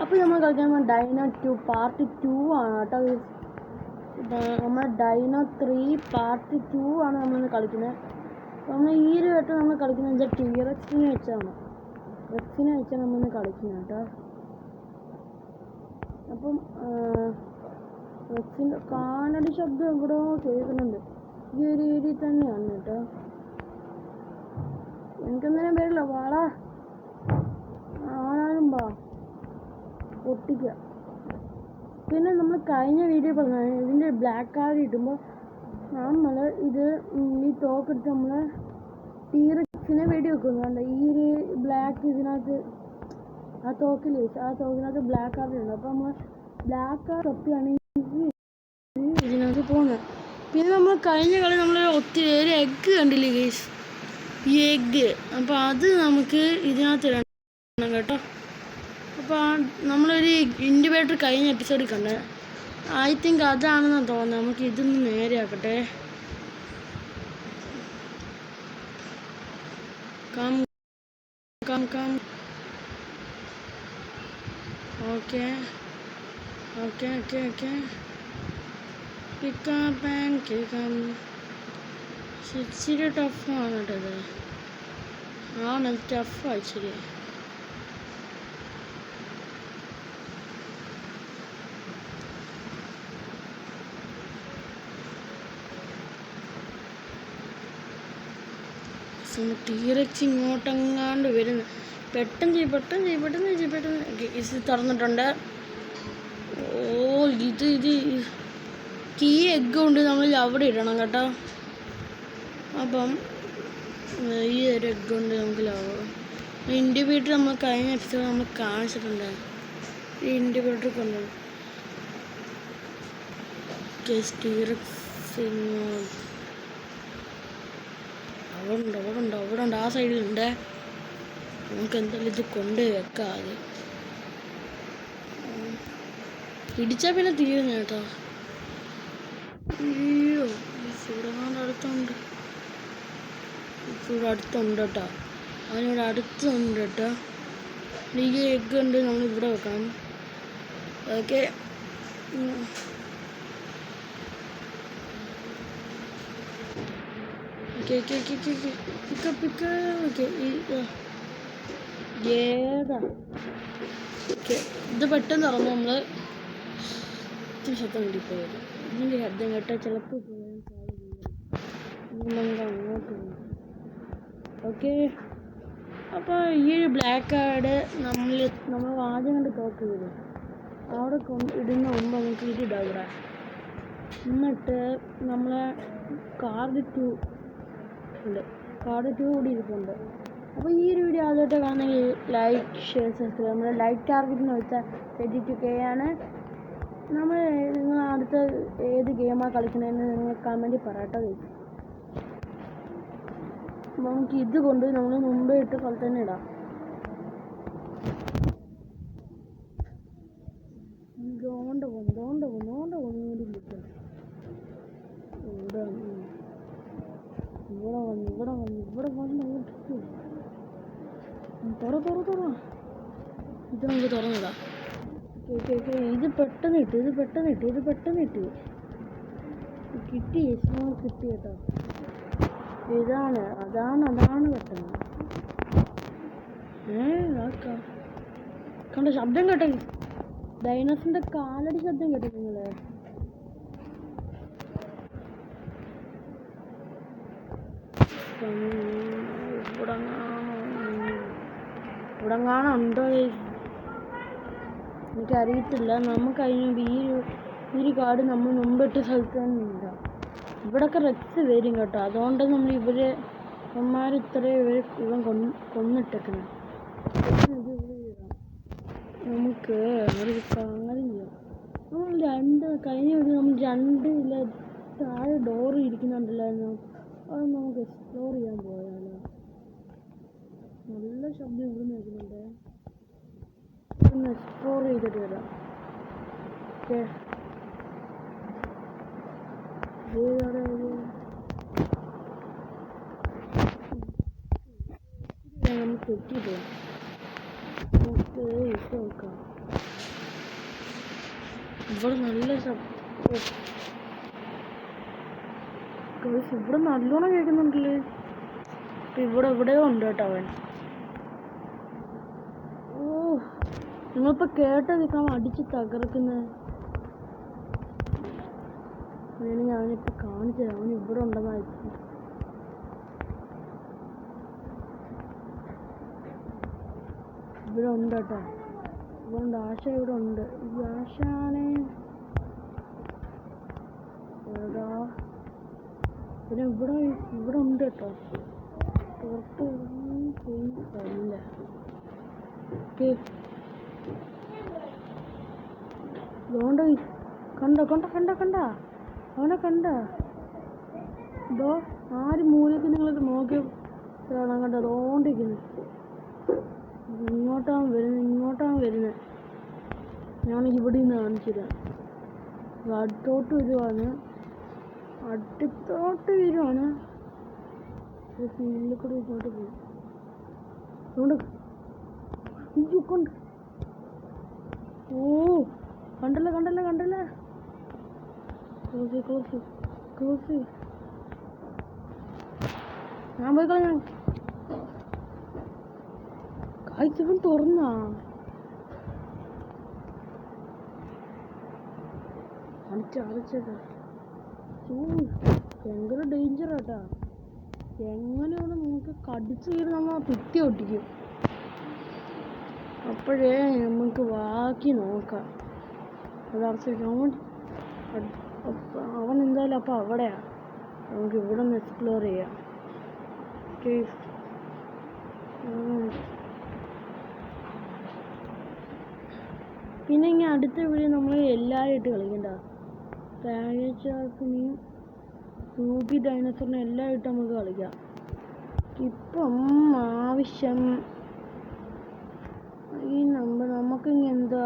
അപ്പോൾ നമ്മൾ കളിക്കാൻ ഡൈന 2 പാർട്ട് 2 ആണ് കേട്ടോ. നമ്മൾ ഡൈന 3 പാർട്ട് 2 ആണ് നമ്മളിന്ന് കളിക്കുന്നത്. നമ്മൾ ഈ ഒരു വട്ടം നമ്മൾ കളിക്കുന്നത് വെച്ചാൽ ടീറക്സിനെ വെച്ചാണ്. റെക്സിനെ വെച്ചാണ് നമ്മളിന്ന് കളിക്കുന്നത് കേട്ടോ. അപ്പം റെക്സിൻ്റെ കാലടി ശബ്ദം എവിടെയോ കേൾക്കുന്നുണ്ട്. ഈ ഒരു ഏരിയയിൽ തന്നെയാണ് കേട്ടോ. എനിക്കൊന്നിനും പേരില്ല, വാളാ ആരാലും വാ ഒട്ടിക്കുക. പിന്നെ നമ്മൾ കഴിഞ്ഞ വീഡിയോ പറഞ്ഞു ഇതിൻ്റെ ബ്ലാക്ക് കാർഡ് കിട്ടുമ്പോൾ നമ്മൾ ഈ തോക്കെടുത്ത് നമ്മൾ ടീറക്സിനെ വെടി വെക്കുന്നുണ്ട്. ഈ ഒരു ബ്ലാക്ക് ഇതിനകത്ത് ആ തോക്കിനകത്ത് ബ്ലാക്ക് കാർഡ് ഉണ്ട്. അപ്പോൾ നമ്മൾ ബ്ലാക്ക് കാർഡ് തൊപ്പിയാണ് ഇതിനകത്ത് പോകുന്നത്. പിന്നെ നമ്മൾ കഴിഞ്ഞ കളി നമ്മൾ ഒത്തിരി ഒരു എഗ്ഗ് കണ്ടില്ലേ ഗൈസ്, ഈ എഗ്ഗ്. അപ്പോൾ അത് നമുക്ക് ഇതിനകത്ത് ഇടണം കേട്ടോ. അപ്പോൾ നമ്മളൊരു ഇൻഡിബേറ്റർ കഴിഞ്ഞ എപ്പിസോഡിൽ കണ്ടത്, ഐ തിങ്ക് അതാണെന്നാണ് തോന്നുന്നത്. നമുക്ക് ഇതൊന്ന് നേരെയാക്കട്ടെ. Come come come okay okay okay okay pickup and കേൾക്കാം. ഇച്ചിരി ടഫാണ് കേട്ടോ ഇത്. ആണ് ടഫാണ് ഇച്ചിരി. ടീറക്സ് ഇങ്ങോട്ടെങ്ങാണ്ട് വരുന്നു. പെട്ടെന്ന് ഇത് തുറന്നിട്ടുണ്ട്. ഓ ഇത് കീ എഗ്ഗ് കൊണ്ട് നമ്മൾ അവിടെ ഇടണം കേട്ടോ. അപ്പം ഈ ഒരു എഗ്ഗ് കൊണ്ട് നമുക്ക് ഇൻഡിബേറ്റർ നമ്മൾ കഴിഞ്ഞ എപ്പിസോഡ് നമ്മൾ കാണിച്ചിട്ടുണ്ട്. ഈ ഇൻഡിബേറ്റർ കൊണ്ട് ടീറക്സ് അവിടെ ഉണ്ട്, ആ സൈഡിലുണ്ട്. നമുക്ക് എന്തായാലും ഇത് കൊണ്ട് വെക്കാം. അത് ഇടിച്ചാൽ പിന്നെ തീരുന്ന കേട്ടോ. അയ്യോ ഇവിടെ അടുത്തുണ്ട് കേട്ടോ. അതിനോട് അടുത്തുണ്ട് കേട്ടോ. ഈ എഗ്ഗ് ഉണ്ട്, നമ്മളിവിടെ വെക്കണം. ഓക്കെ ഇത് പെട്ടെന്ന് തുറന്നു. നമ്മൾ ശബ്ദം കിട്ടിപ്പോയത്. ഇതിൻ്റെ ശബ്ദം കേട്ടാൽ ചിലപ്പോൾ പോകാൻ സാധ്യതയില്ല. അങ്ങോട്ട് പോകും. ഓക്കെ, അപ്പോൾ ഈ ഒരു ബ്ലാക്ക് കാർഡ് നമ്മൾ ആദ്യം കണ്ട് തോക്ക് വരും. അവിടെ ഇടുന്ന മുമ്പ് നമുക്ക് ഇതിടാം ഇവിടെ. എന്നിട്ട് നമ്മളെ കാർഡ് 2 ഉണ്ട്, കാർഡ് 2 കൂടി ഇരിപ്പുണ്ട്. അപ്പോൾ ഈ ഒരു വീഡിയോ ആദ്യമായിട്ട് കാണണമെങ്കിൽ ലൈക്ക് ഷെയർ സബ്സ്ക്രൈബ്. നമ്മുടെ ലൈക്ക് ടാർഗറ്റ് എന്ന് വെച്ചാൽ 32K ആണ്. നിങ്ങൾ അടുത്ത ഏത് ഗെയിമാണ് കളിക്കണതെന്ന് നിങ്ങൾ കമൻറ്റിൽ പറയട്ടോ. നമുക്ക് ഇത് കൊണ്ട് നമ്മൾ മുമ്പേ ഇട്ട പോലെ തന്നെ ഇടാം. ഇവിടെ വന്ന് ഇത് നമുക്ക് തുറന്നിടാം. ഇത് പെട്ടെന്ന് ഇട്ട് കിട്ടി കേട്ടോ. അതാണ് പെട്ടെന്ന് കണ്ട ശബ്ദം കേട്ടോ. ഡൈനോസിന്റെ കാലടി ശബ്ദം കേട്ടോ നിങ്ങള്. ഇവിടെ കാണുണ്ടോ എനിക്കറിയത്തില്ല. നമുക്കതിന് ഈ ഒരു കാർഡ് നമ്മൾ മുമ്പിട്ട് സ്ഥലത്ത് തന്നെ ഉണ്ടാവും. ഇവിടൊക്കെ റെക്സ് വരും കേട്ടോ. അതുകൊണ്ട് നമ്മൾ ഇവൻ കൊന്നിട്ടേക്കുന്നത്. നമുക്ക് ഒരു കാര്യം ചെയ്യാം. നമ്മൾ കഴിഞ്ഞ വീഡിയോ നമ്മൾ 2 താഴെ ഡോറ് ഇരിക്കുന്നുണ്ടല്ലായിരുന്നു. അത് നമുക്ക് എക്സ്പ്ലോർ ചെയ്യാൻ പോയാലോ. നല്ല ശബ്ദം ഇവിടെ നിൽക്കുന്നുണ്ട്. ഒന്ന് എക്സ്പ്ലോർ ചെയ്തിട്ട് വരാം. ഓക്കെ, നമുക്ക് തെറ്റിപ്പോയി. നമുക്ക് ഇട്ട് നോക്കാം. ഇവിടെ നല്ല ഇവിടെ നല്ലോണം കേൾക്കുന്നുണ്ടല്ലേ. ഇവിടെ എവിടെയോ ഉണ്ട് കേട്ടോ അവൻ. ഓ, നിങ്ങളിപ്പോൾ കേട്ട നിൽക്കാൻ അടിച്ച് തകർക്കുന്നത്. വേണമെങ്കിൽ അവനിപ്പോൾ കാണിച്ചു തരാം. അവൻ ഇവിടെ ഉണ്ടെന്നായിരിക്കും. ഇവിടെ ഉണ്ട് കേട്ടോ. ഇവിടെ ഉണ്ട്. ആശ ഇവിടെ ഉണ്ട്. ഈ ആശാനെ ഏതാ പിന്നെ ഇവിടെ ഉണ്ട് കേട്ടോ. പുറത്ത് പോയില്ല. അതുകൊണ്ട് കണ്ട അവനെ കണ്ട. ഇതോ ആര് മൂലയ്ക്ക് നിങ്ങളൊക്കെ നോക്കി കാണാൻ കണ്ട. അതുകൊണ്ടിരിക്കുന്നു. ഇങ്ങോട്ടാണ് വരുന്നത്. ഞാൻ ഇവിടെ നിന്ന് കാണിച്ചില്ല. അടുത്തോട്ട് വരുവാണ്. ഫീൽഡിൽ കൂടെ ഇങ്ങോട്ട് പോകും. അതുകൊണ്ട് കൊണ്ട് ഓ കണ്ടല്ലേ. ക്ലോസ് ഞാൻ പോയി കളഞ്ഞ കാഴ്ചവൻ തുറന്നാ. അടച്ചേട്ടാ. ഭയങ്കര ഡേഞ്ചർ ആട്ടാ. എങ്ങനെയാണ് നമുക്ക് കടിച്ചു കയറി നമ്മൾ ഭിത്തി ഒട്ടിക്കും. അപ്പോഴേ നമുക്ക് ബാക്കി നോക്കാം. അവൻ എന്തായാലും അപ്പം അവിടെയാ. നമുക്ക് ഇവിടെ നിന്ന് എക്സ്പ്ലോർ ചെയ്യാം. പിന്നെ ഇങ്ങനെ അടുത്ത വീഡിയോ നമ്മൾ എല്ലാവരും ഇട്ട് കളിക്കണ്ട. പാരച്ചാർക്കിനെയും റൂബി ഡൈനോസറിനെ എല്ലാം ഇട്ട് നമുക്ക് കളിക്കാം. ഇപ്പം ആവശ്യം ഈ നമ്പർ നമുക്ക് ഇനി എന്താ